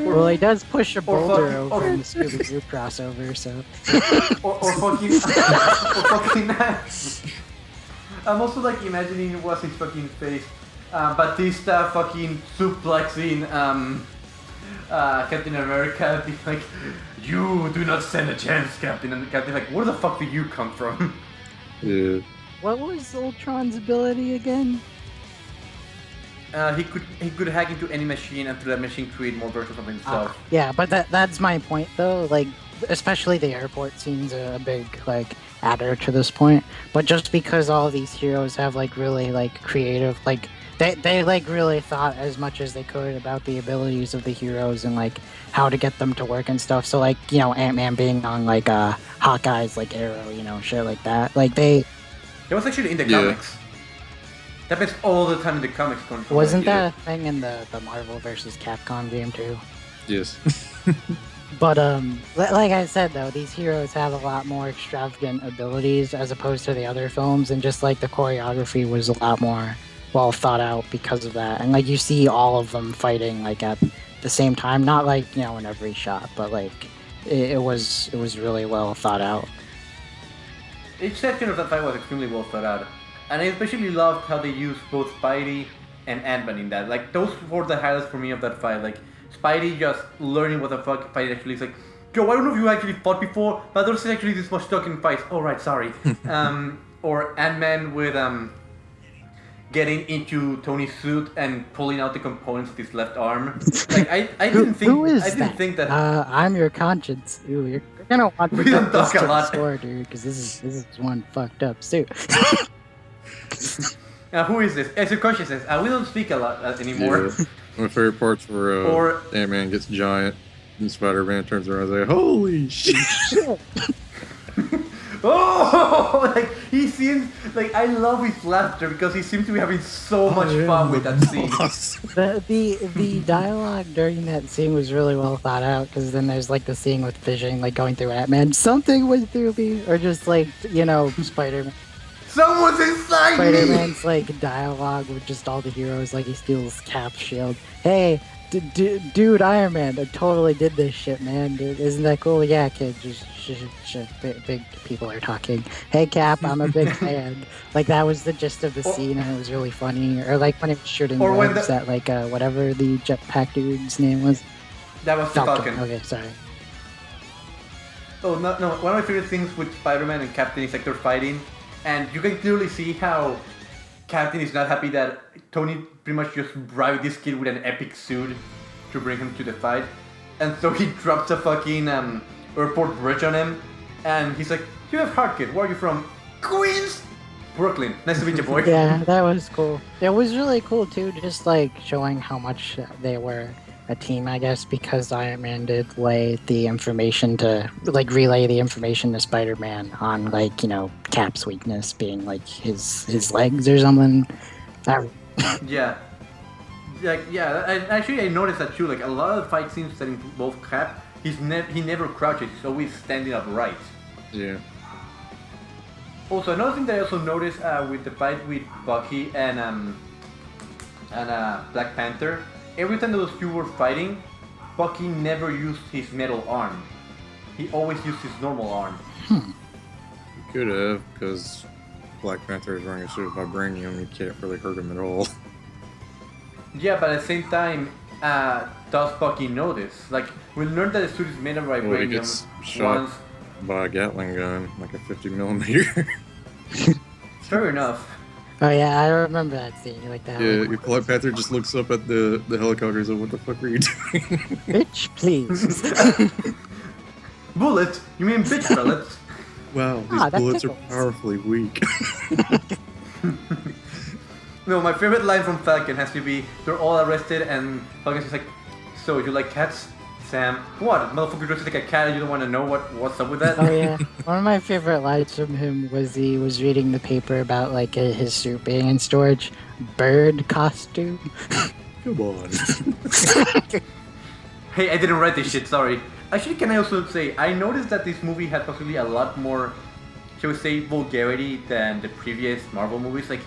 well, he does push a boulder
fucking-
over in the Scooby-Doo crossover. So
or fucking, or fucking. I'm also like imagining what's his fucking face, Batista fucking suplexing Captain America, being like, "You do not stand a chance, Captain." And Captain like, "Where the fuck did you come from?"
Yeah.
what was Ultron's ability again?
He could hack into any machine and through that machine create more versions of himself.
Yeah, but that's my point though. Like, especially the airport scene's a big like adder to this point. But just because all these heroes have like really like creative, like they like really thought as much as they could about the abilities of the heroes and like how to get them to work and stuff. So like, you know, Ant-Man being on like Hawkeye's like arrow, you know, shit like that. Like
It was actually in the
Yeah.
comics. That happens all the time in the comics.
wasn't
Yeah.
that a thing in the Marvel versus Capcom game too?
Yes.
But like I said though, these heroes have a lot more extravagant abilities as opposed to the other films, and just like the choreography was a lot more well thought out because of that. And like you see all of them fighting like at the same time, not like, you know, in every shot, but like it was really well thought out.
Each section of that fight was extremely well thought out. And I especially loved how they used both Spidey and Ant-Man in that. Like, those were the highlights for me of that fight. Like, Spidey just learning what the fuck fight actually is. Like, yo, I don't know if you actually fought before, but there's actually this much talk in fights. Oh, right, sorry. Or Ant-Man with getting into Tony's suit and pulling out the components of his left arm. Like, I didn't think
Who is
I didn't think that.
I'm your conscience. Ooh, you're gonna want to
We
get
don't
this
talk a
to the
lot.
store, dude, because this is one fucked up suit.
Who is this? As your consciousness. We don't speak a lot anymore.
Yeah. My favorite parts were
Or-
Ant-Man gets giant and Spider-Man turns around and says, "Holy shit!"
Oh, like He seems like I love his laughter because he seems to be having so much fun with that scene.
The dialogue during that scene was really well thought out, because then there's like the scene with Vision like going through Ant-Man. Something went through me, or just like Spider-Man.
Someone's inside me.
Spider-Man's like dialogue with just all the heroes, like he steals Cap's shield. Hey, dude, Iron Man, I totally did this shit, man. Dude, isn't that cool? Yeah, kid, just big people are talking. Hey, Cap, I'm a big fan. Like that was the gist of the scene, and it was really funny. Or like when he was shooting webs at like whatever the jetpack dude's name was.
That was the Falcon.
Okay, sorry.
Oh no! One of my favorite things with Spider-Man and Captain is like they're fighting, and you can clearly see how Captain is not happy that Tony pretty much just bribed this kid with an epic suit to bring him to the fight, and so he drops a fucking airport bridge on him, and he's like, "You have heart, kid. Where are you from? Queens, Brooklyn. Nice to meet you, boy."
Yeah, that was cool. It was really cool too, just like showing how much they were a team, I guess, because Iron Man did relay the information to Spider-Man on Cap's weakness being like his legs or something.
Yeah. Actually, I noticed that too. Like a lot of the fight scenes that involve Cap, he never crouches. He's always standing upright.
Yeah.
Also, another thing that I also noticed with the fight with Bucky and Black Panther, every time those two were fighting, Bucky never used his metal arm. He always used his normal arm.
He could have, because Black Panther is wearing a suit of vibranium. You can't really hurt him at all.
Yeah, but at the same time, does Bucky know this? Like, we learned that the suit is made of vibranium.
Well, he gets shot by a Gatling gun, like a 50mm.
Fair enough.
Oh yeah, I remember that scene. Like that.
Yeah, Black Panther just looks up at the helicopters and what the fuck are you doing?
Bitch, please.
Bullet? You mean bitch pellets?
Wow, these bullets are powerfully weak.
No, my favorite line from Falcon has to be, they're all arrested and Falcon's just like, so you like cats? Sam, what? Motherfucker dresses like a cat and you don't want to know what's up with that?
Oh yeah, one of my favorite lines from him was he was reading the paper about like his suit being in storage. Bird costume.
Come on.
Hey, I didn't write this shit, sorry. Actually, can I also say, I noticed that this movie had possibly a lot more, shall we say, vulgarity than the previous Marvel movies. Like,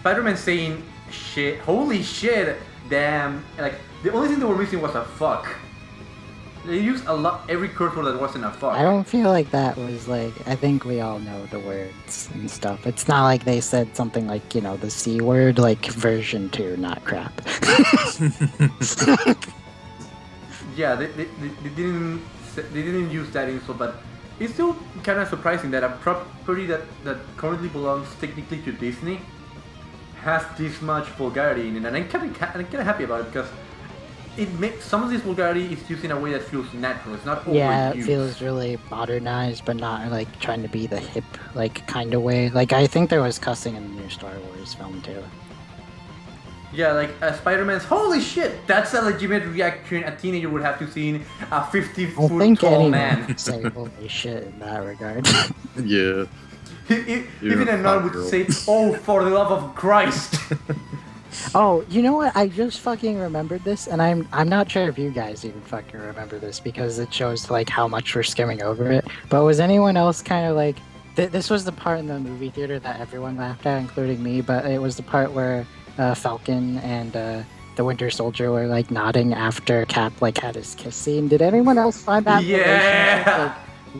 Spider-Man saying shit, holy shit, damn, like, the only thing they were missing was a fuck. They used every curse word that wasn't a fuck.
I don't feel like that was like, I think we all know the words and stuff. It's not like they said something like, the C word, like version 2, not crap.
Yeah, they didn't use that insult, but it's still kind of surprising that a property that currently belongs technically to Disney has this much vulgarity in it, and I'm kind of happy about it because some of this vulgarity is used in a way that feels natural. It's not overused.
Yeah, it feels really modernized, but not like trying to be the hip like kind of way. Like I think there was cussing in the new Star Wars film too.
Yeah, like Spider-Man's holy shit! That's a legitimate reaction a teenager would have to see a 50-foot tall man.
Would say holy shit in that regard.
Yeah.
Even a nun would say, "Oh, for the love of Christ!"
Oh, you know what? I just fucking remembered this, and I'm not sure if you guys even fucking remember this because it shows like how much we're skimming over it. But was anyone else kind of like this was the part in the movie theater that everyone laughed at, including me? But it was the part where Falcon and the Winter Soldier were like nodding after Cap like had his kiss scene. Did anyone else find that relationship like,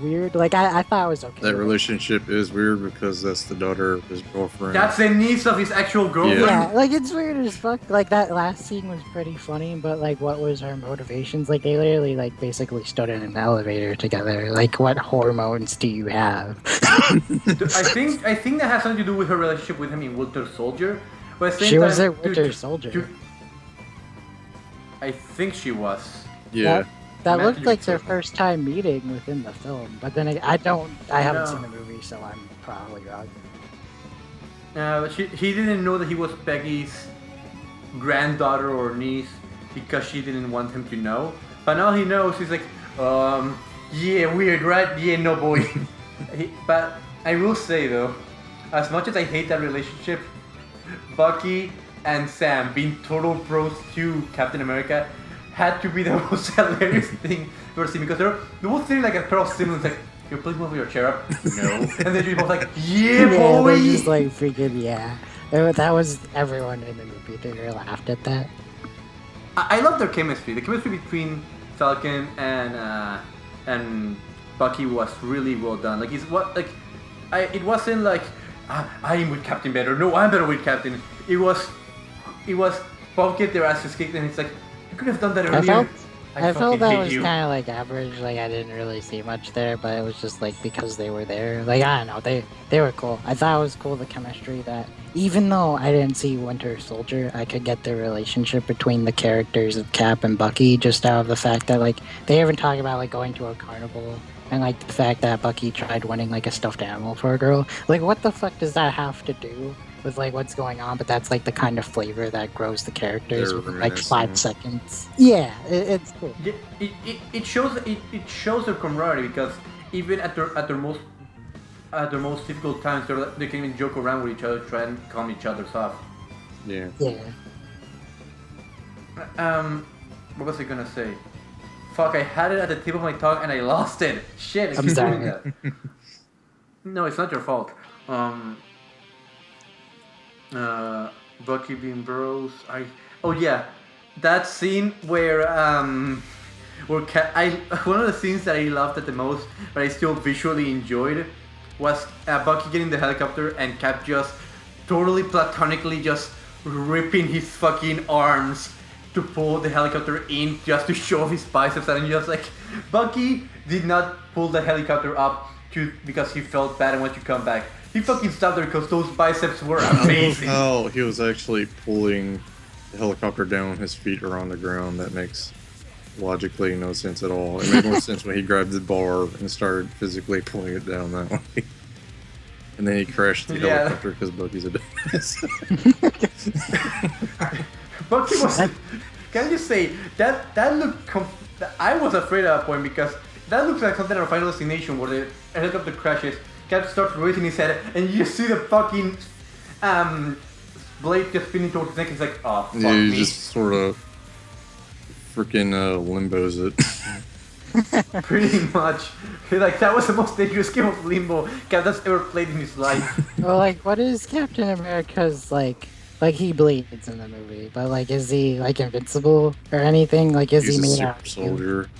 weird? Like I thought it was okay.
That relationship is weird because that's the daughter of his girlfriend.
That's the niece of his actual girlfriend.
Yeah, like it's weird as fuck. Like that last scene was pretty funny, but like what was her motivations? Like they literally like basically stood in an elevator together. Like what hormones do you have?
I think that has something to do with her relationship with him in Winter Soldier. But
she was a Winter Soldier.
I think she was.
Yeah.
That looked like their first time meeting within the film, but then I haven't seen the movie, so I'm probably wrong.
He didn't know that he was Peggy's granddaughter or niece because she didn't want him to know. But now he knows. He's like, yeah, weird, right? Yeah, no boy. But I will say though, as much as I hate that relationship, Bucky and Sam being total bros to Captain America had to be the most hilarious thing I've ever seen, because they're both sitting like a pair of siblings, like, you please move your chair up? No. And then you're both like, yeah, boy!
they're just like freaking, yeah. That was everyone in the movie theater laughed at that.
I love their chemistry. The chemistry between Falcon and Bucky was really well done. Like it wasn't like I am with Captain better. No, I'm better with Captain. It was both get their asses kicked, and it's like you could have done that earlier.
I felt
fucking
that
hate
was
you.
kind of like average. Like I didn't really see much there, but it was just like because they were there. Like I don't know, they were cool. I thought it was cool, the chemistry, that even though I didn't see Winter Soldier, I could get the relationship between the characters of Cap and Bucky just out of the fact that like they even talk about like going to a carnival, and like the fact that Bucky tried winning like a stuffed animal for a girl. Like what the fuck does that have to do with like what's going on? But that's like the kind of flavor that grows the characters
They're
within like
reminiscing.
5 seconds. Yeah, it's cool.
It shows their camaraderie, because even at their most difficult times, they can even joke around with each other, try and calm each other off.
Yeah.
Yeah.
What was I gonna say? Fuck, I had it at the tip of my tongue and I lost it. Shit, I
I'm
keep
sorry.
doing that. No, it's not your fault. Bucky being bros. Oh yeah, that scene where one of the scenes that I laughed at the most, but I still visually enjoyed, was Bucky getting the helicopter and Cap just totally platonically just ripping his fucking arms to pull the helicopter in just to show off his biceps, and just like Bucky did not pull the helicopter up because he felt bad and wanted to come back. He fucking stopped there because those biceps were amazing.
Oh, he was actually pulling the helicopter down when his feet are on the ground. That makes logically no sense at all. It made more sense when he grabbed the bar and started physically pulling it down that way. And then he crashed the
Yeah.
helicopter because Bucky's a dumbass.
Bucky was. Can I just say that looked? I was afraid at that point, because that looks like something on Final Destination where the helicopter crashes. Cap starts raising his head, and you see the fucking blade just spinning towards his neck. It's like, oh fuck
Yeah, he
me.
just sort of freaking limbos it.
Pretty much. Like that was the most dangerous game of Limbo Cap has ever played in his life.
Well, like, what is Captain America's like? Like he bleeds in the movie, but like, is he like invincible or anything? Like, is
He's
he
a
made
super
out of
soldier.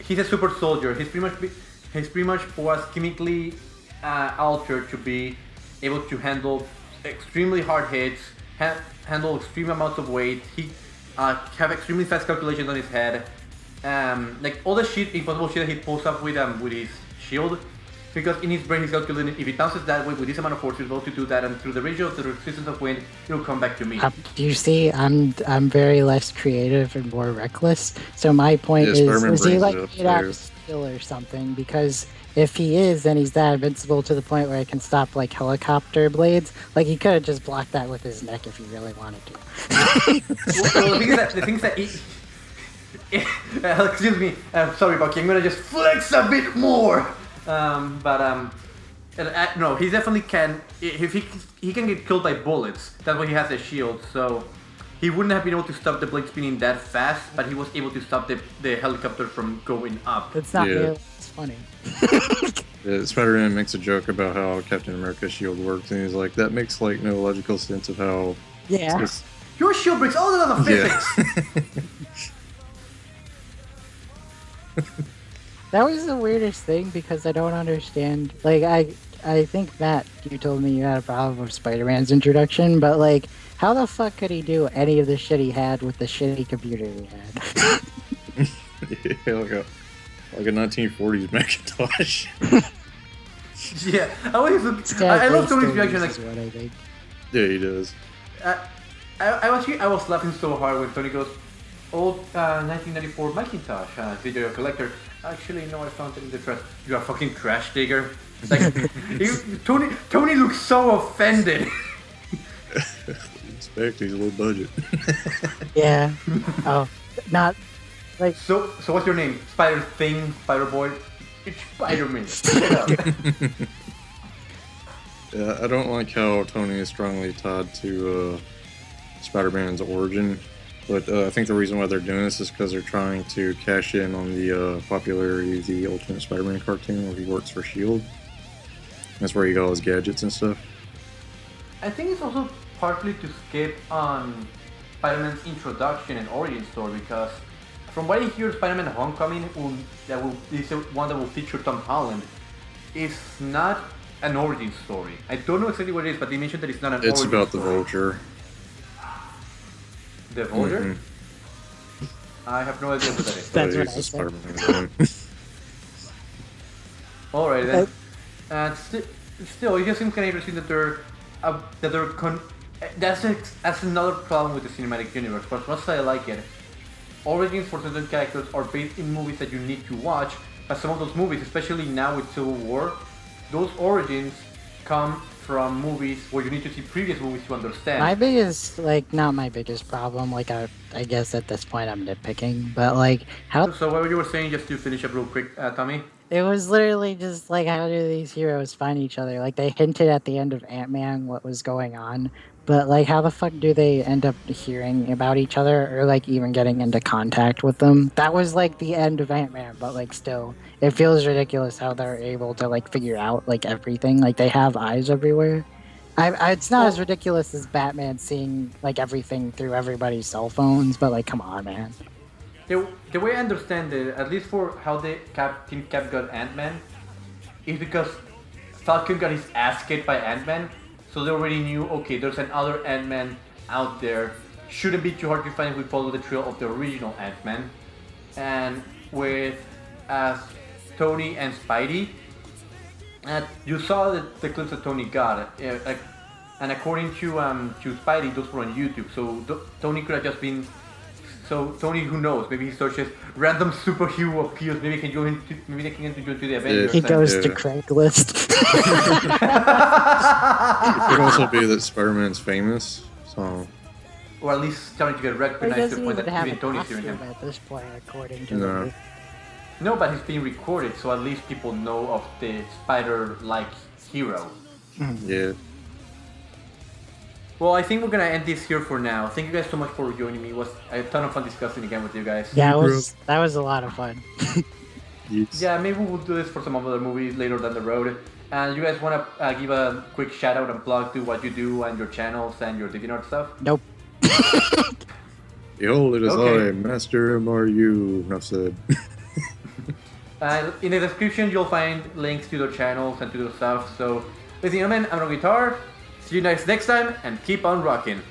He's a super soldier. He's pretty much was chemically altered to be able to handle extremely hard hits, handle extreme amounts of weight. He have extremely fast calculations on his head. Like all the shit, impossible shit that he pulls up with his shield, because in his brain he's calculating if it bounces that way with this amount of force, he's able to do that, and through the ratio of the resistance of wind, it'll come back to me.
Do you see? I'm very less creative and more reckless. So my point
Yeah,
is
Spider-Man
he
brings
like
it up
made out
too.
of steel or something? Because if he is, then he's that invincible to the point where he can stop like helicopter blades. Like he could have just blocked that with his neck if he really wanted to.
Well, the thing is that excuse me, sorry Bucky, I'm gonna just flex a bit more. No, he definitely can. If he can get killed by bullets, that's why he has a shield. So he wouldn't have been able to stop the blade spinning that fast, but he was able to stop the helicopter from going up.
It's not
Yeah.
real. It's funny.
Yeah, Spider-Man makes a joke about how Captain America's shield works, and he's like, that makes like no logical sense of how.
Yeah.
It's-
Your shield breaks all the other physics.
Yeah.
That was the weirdest thing because I don't understand. Like, I think, Matt, you told me you had a problem with Spider-Man's introduction, but like, how the fuck could he do any of the shit he had with the shitty computer he had?
Yeah, like a 1940s Macintosh.
Yeah, I love Tony's reaction. Like,
Is what I think.
Yeah, he does.
I was laughing so hard when Tony goes, old 1994 Macintosh video collector. Actually, no, I found it in the trash. You're a fucking trash digger. Like, Tony looks so offended.
Expect he's a little budget.
Yeah. Oh, not like.
So what's your name? Spider Thing, Spider Boy? It's Spider-Man. Shut up.
Yeah, I don't like how Tony is strongly tied to Spider-Man's origin, but I think the reason why they're doing this is because they're trying to cash in on the popularity of the Ultimate Spider-Man cartoon where he works for S.H.I.E.L.D. That's where he got all his gadgets and stuff.
I think it's also partly to skip on Spider-Man's introduction and origin story because from what I hear, Spider-Man Homecoming is the one that will feature Tom Holland. Is not an origin story. I don't know exactly what it is, but they mentioned that it's not an origin story.
It's about the Vulture.
The Vulture?
Mm-hmm.
I have no idea what that is.
That's what
It's
I
a
said.
Spider-Man villain.
Alright then. And still, it just seems kind of interesting that's another problem with the cinematic universe. But as much as I like it, origins for certain characters are based in movies that you need to watch. But some of those movies, especially now with Civil War, those origins come from movies where you need to see previous movies to understand.
My biggest, like, not my biggest problem, like, I guess at this point I'm nitpicking, but, like, how...
So what you were saying, just to finish up real quick, Tommy?
It was literally just, like, how do these heroes find each other? Like, they hinted at the end of Ant-Man what was going on, but, like, how the fuck do they end up hearing about each other or, like, even getting into contact with them? That was, like, the end of Ant-Man, but, like, still, it feels ridiculous how they're able to, like, figure out, like, everything. Like, they have eyes everywhere. It's not as ridiculous as Batman seeing, like, everything through everybody's cell phones, but, like, come on, man.
The way I understand it, at least for how the Team Cap got Ant-Man, is because Falcon got his ass kicked by Ant-Man, so they already knew, okay, there's another Ant-Man out there. Shouldn't be too hard to find if we follow the trail of the original Ant-Man. And with Tony and Spidey, you saw the clips that Tony got, and according to Spidey, those were on YouTube. So Tony could have just been. So Tony, who knows? Maybe he searches random superhero appeals. Maybe they can go into the Avengers.
He goes
Yeah.
to Craigslist.
It could also be that Spider-Man's famous, so...
Or at least starting to get
He
recognized to
doesn't
the point
even
that
have a
even Tony's hearing
costume
him.
at this point, according to
No.
the...
No, but he's being recorded, so at least people know of the spider-like hero.
Yeah.
Well, I think we're gonna end this here for now. Thank you guys so much for joining me. It was a ton of fun discussing again with you guys.
Yeah, that was a lot of fun.
Yes.
Yeah, maybe we'll do this for some other movies later down the road. And you guys want to give a quick shout out and plug to what you do and your channels and your DeviantArt stuff?
Nope.
Behold, it is
Okay.
I, Master MRU. Enough said.
In the description, you'll find links to their channels and to their stuff. So, ladies and gentlemen, I'm RunnerGuitar. See you guys next time, and keep on rocking.